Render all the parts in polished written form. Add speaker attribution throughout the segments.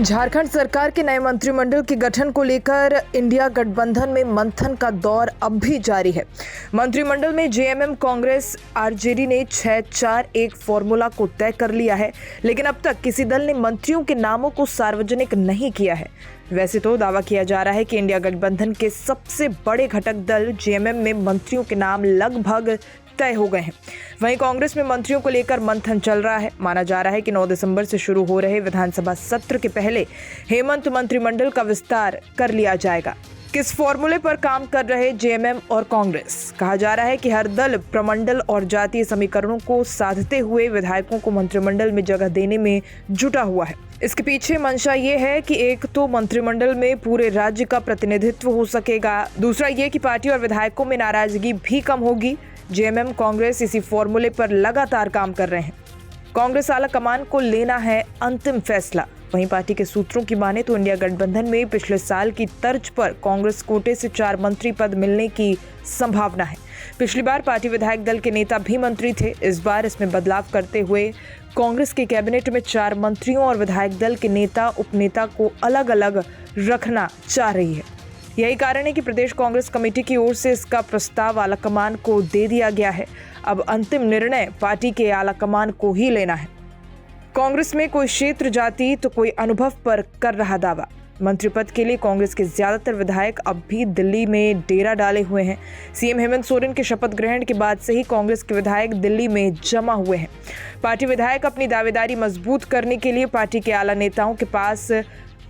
Speaker 1: झारखंड सरकार के नए मंत्रिमंडल के गठन को लेकर इंडिया गठबंधन में मंथन का दौर अब भी जारी है। मंत्रिमंडल में जेएमएम, कांग्रेस, आरजेडी ने 6-4-1 फॉर्मूला को तय कर लिया है, लेकिन अब तक किसी दल ने मंत्रियों के नामों को सार्वजनिक नहीं किया है। वैसे तो दावा किया जा रहा है कि इंडिया गठबंधन के सबसे बड़े घटक दल जेएमएम में मंत्रियों के नाम लगभग तय हो गए हैं। वहीं कांग्रेस में मंत्रियों को लेकर मंथन चल रहा है। माना जा रहा है कि 9 दिसंबर से शुरू हो रहे विधानसभा सत्र के पहले हेमंत मंत्रिमंडल का विस्तार कर लिया जाएगा। किस फॉर्मूले पर काम कर रहे जेएमएम और कांग्रेस? कहा जा रहा है कि हर दल प्रमंडल और जातीय समीकरणों को साधते हुए विधायकों को मंत्रिमंडल में जगह देने में जुटा हुआ है। इसके पीछे मंशा ये है कि एक तो मंत्रिमंडल में पूरे राज्य का प्रतिनिधित्व हो सकेगा, दूसरा ये कि पार्टी और विधायकों में नाराजगी भी कम होगी। जेएमएम, कांग्रेस इसी फॉर्मूले पर लगातार काम कर रहे हैं। कांग्रेस आला कमान को लेना है अंतिम फैसला। वहीं पार्टी के सूत्रों की माने तो इंडिया गठबंधन में पिछले साल की तर्ज पर कांग्रेस कोटे से 4 मंत्री पद मिलने की संभावना है। पिछली बार पार्टी विधायक दल के नेता भी मंत्री थे। इस बार इसमें बदलाव करते हुए कांग्रेस के कैबिनेट में 4 मंत्रियों और विधायक दल के नेता उपनेता को अलग अलग रखना चाह रही है। यही कारण है कि प्रदेश कांग्रेस कमेटी की ओर से इसका प्रस्ताव आलाकमान को दे दिया गया है। अब अंतिम निर्णय पार्टी के आलाकमान को ही लेना है। कांग्रेस में कोई क्षेत्र, जाति तो कोई अनुभव पर कर रहा दावा। मंत्री पद के लिए कांग्रेस के ज्यादातर विधायक अब भी दिल्ली में डेरा डाले हुए हैं। सीएम हेमंत सोरेन के शपथ ग्रहण के बाद से ही कांग्रेस के विधायक दिल्ली में जमा हुए हैं। पार्टी विधायक अपनी दावेदारी मजबूत करने के लिए पार्टी के आला नेताओं के पास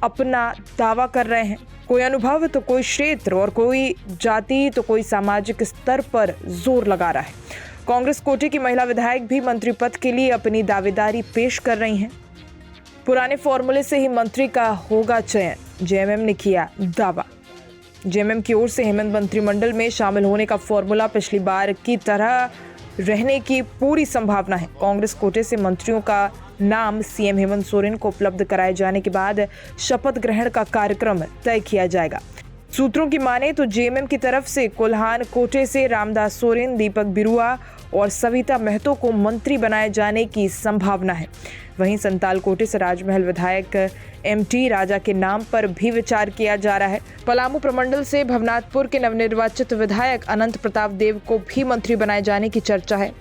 Speaker 1: अपना दावा कर रहे हैं। कोई अनुभव तो कोई क्षेत्र और कोई जाति तो कोई सामाजिक स्तर पर जोर लगा रहा है। कांग्रेस कोटे की महिला विधायक भी मंत्री पद के लिए अपनी दावेदारी पेश कर रही हैं। पुराने फॉर्मूले से ही मंत्री का होगा चयन, जेएमएम ने किया दावा। जेएमएम की ओर से हेमंत मंत्रिमंडल में शामिल होने का फॉर्मूला पिछली बार की तरह रहने की पूरी संभावना है। कांग्रेस कोटे से मंत्रियों का नाम सीएम हेमंत सोरेन को उपलब्ध कराए जाने के बाद शपथ ग्रहण का कार्यक्रम तय किया जाएगा। सूत्रों की माने तो जेएमएम की तरफ से कोल्हान कोटे से रामदास सोरेन, दीपक बिरुआ और सविता महतो को मंत्री बनाए जाने की संभावना है। वहीं संताल कोटे से राजमहल विधायक एमटी राजा के नाम पर भी विचार किया जा रहा है। पलामू प्रमंडल से भवनाथपुर के नवनिर्वाचित विधायक अनंत प्रताप देव को भी मंत्री बनाए जाने की चर्चा है।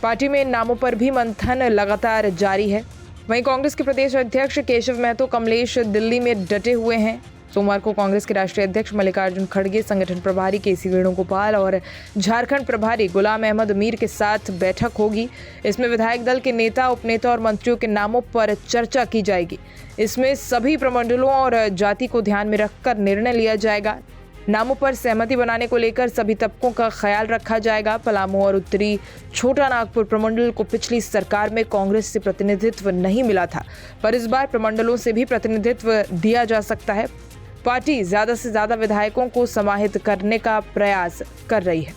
Speaker 1: पार्टी में इन नामों पर भी मंथन लगातार जारी है। वहीं कांग्रेस के प्रदेश अध्यक्ष केशव महतो कमलेश दिल्ली में डटे हुए हैं। सोमवार को कांग्रेस के राष्ट्रीय अध्यक्ष मल्लिकार्जुन खड़गे, संगठन प्रभारी केसी वेणुगोपाल और झारखंड प्रभारी गुलाम अहमद मीर के साथ बैठक होगी। इसमें विधायक दल के नेता, उपनेता और मंत्रियों के नामों पर चर्चा की जाएगी। इसमें सभी प्रमंडलों और जाति को ध्यान में रखकर निर्णय लिया जाएगा। नामों पर सहमति बनाने को लेकर सभी तबकों का ख्याल रखा जाएगा। पलामू और उत्तरी छोटा नागपुर प्रमंडल को पिछली सरकार में कांग्रेस से प्रतिनिधित्व नहीं मिला था, पर इस बार प्रमंडलों से भी प्रतिनिधित्व दिया जा सकता है। पार्टी ज्यादा से ज्यादा विधायकों को समाहित करने का प्रयास कर रही है।